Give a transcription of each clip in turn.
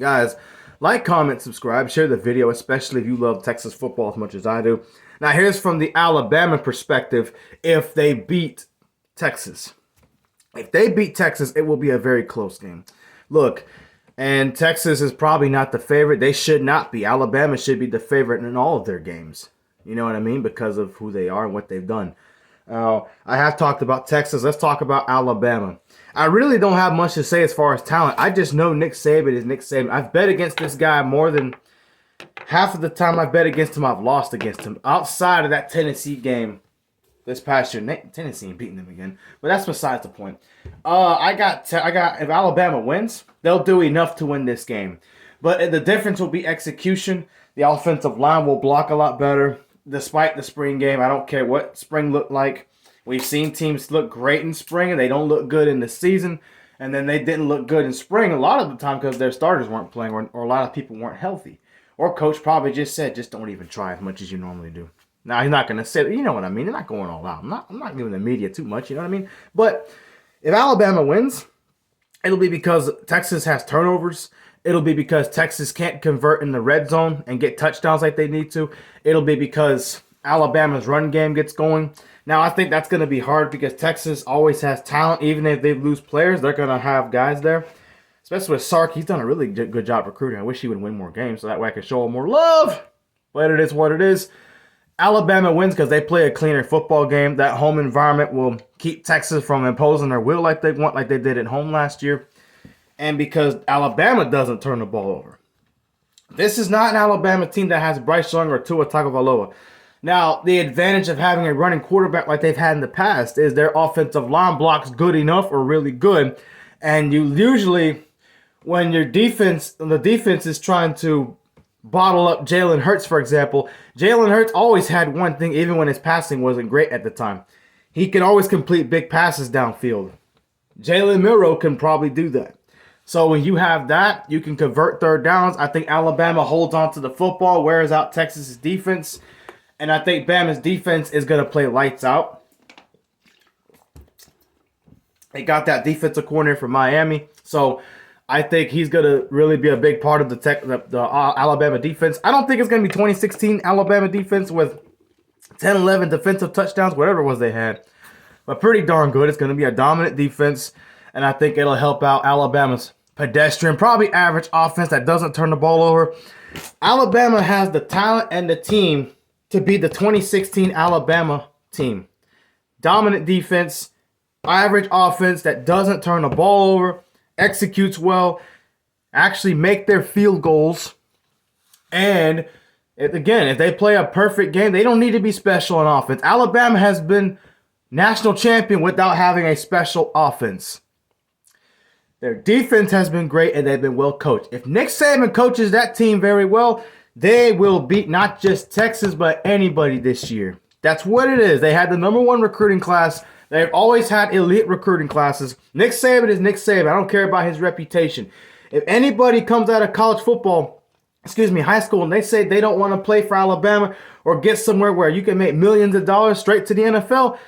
Guys, like, comment, subscribe, share the video, especially if you love Texas football as much as I do. Now, here's from the Alabama perspective if they beat Texas. If they beat Texas, it will be a very close game. Look, and Texas is probably not the favorite. They should not be. Alabama should be the favorite in all of their games. You know what I mean? Because of who they are and what they've done. I have talked about Texas. Let's talk about Alabama. I really don't have much to say as far as talent. I just know Nick Saban is Nick Saban. I've bet against this guy more than half of the time I've bet against him, I've lost against him. Outside of that Tennessee game this past year, Tennessee ain't beating them again. But that's besides the point. I got if Alabama wins, they'll do enough to win this game. But the difference will be execution. The offensive line will block a lot better. Despite the spring game, I don't care what spring looked like. We've seen teams look great in spring and they don't look good in the season. And then they didn't look good in spring a lot of the time because their starters weren't playing or a lot of people weren't healthy. Or coach probably just said, just don't even try as much as you normally do. Now, he's not going to say, you know what I mean? They're not going all out. I'm not giving the media too much, you know what I mean? But if Alabama wins, it'll be because Texas has turnovers. It'll be because Texas can't convert in the red zone and get touchdowns like they need to. It'll be because Alabama's run game gets going. Now, I think that's going to be hard because Texas always has talent. Even if they lose players, they're going to have guys there. Especially with Sark, he's done a really good job recruiting. I wish he would win more games so that way I could show him more love. But it is what it is. Alabama wins because they play a cleaner football game. That home environment will keep Texas from imposing their will like they want, like they did at home last year. And because Alabama doesn't turn the ball over. This is not an Alabama team that has Bryce Young or Tua Tagovailoa. Now, the advantage of having a running quarterback like they've had in the past is their offensive line blocks good enough or really good. And you usually, when the defense is trying to bottle up Jalen Hurts, for example, Jalen Hurts always had one thing, even when his passing wasn't great at the time. He can always complete big passes downfield. Jalen Milroe can probably do that. So when you have that, you can convert third downs. I think Alabama holds on to the football, wears out Texas's defense. And I think Bama's defense is going to play lights out. They got that defensive coordinator from Miami. So I think he's going to really be a big part of the Alabama defense. I don't think it's going to be 2016 Alabama defense with 10, 11 defensive touchdowns, whatever it was they had. But pretty darn good. It's going to be a dominant defense. And I think it'll help out Alabama's pedestrian, probably average offense that doesn't turn the ball over. Alabama has the talent and the team to be the 2016 Alabama team. Dominant defense, average offense that doesn't turn the ball over, executes well, actually make their field goals. And if they play a perfect game, they don't need to be special on offense. Alabama has been national champion without having a special offense. Their defense has been great, and they've been well coached. If Nick Saban coaches that team very well, they will beat not just Texas, but anybody this year. That's what it is. They had the #1 recruiting class. They've always had elite recruiting classes. Nick Saban is Nick Saban. I don't care about his reputation. If anybody comes out of college football, high school, and they say they don't want to play for Alabama or get somewhere where you can make millions of dollars straight to the NFL,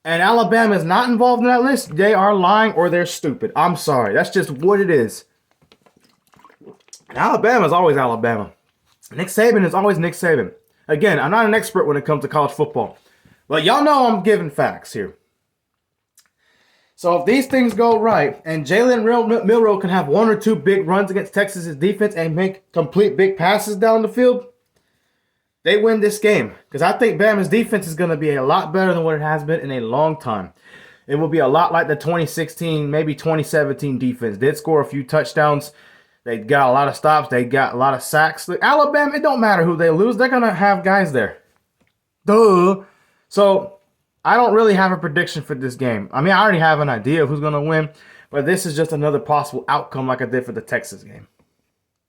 and Alabama is not involved in that list, they are lying or they're stupid. I'm sorry. That's just what it is. And Alabama is always Alabama. Nick Saban is always Nick Saban. Again, I'm not an expert when it comes to college football. But y'all know I'm giving facts here. So if these things go right, and Jalen Milroe can have 1 or 2 big runs against Texas's defense and make complete big passes down the field, they win this game. Because I think Bama's defense is going to be a lot better than what it has been in a long time. It will be a lot like the 2016, maybe 2017 defense. Did score a few touchdowns. They got a lot of stops. They got a lot of sacks. Alabama, it don't matter who they lose. They're going to have guys there. Duh. So I don't really have a prediction for this game. I mean, I already have an idea of who's going to win. But this is just another possible outcome like I did for the Texas game.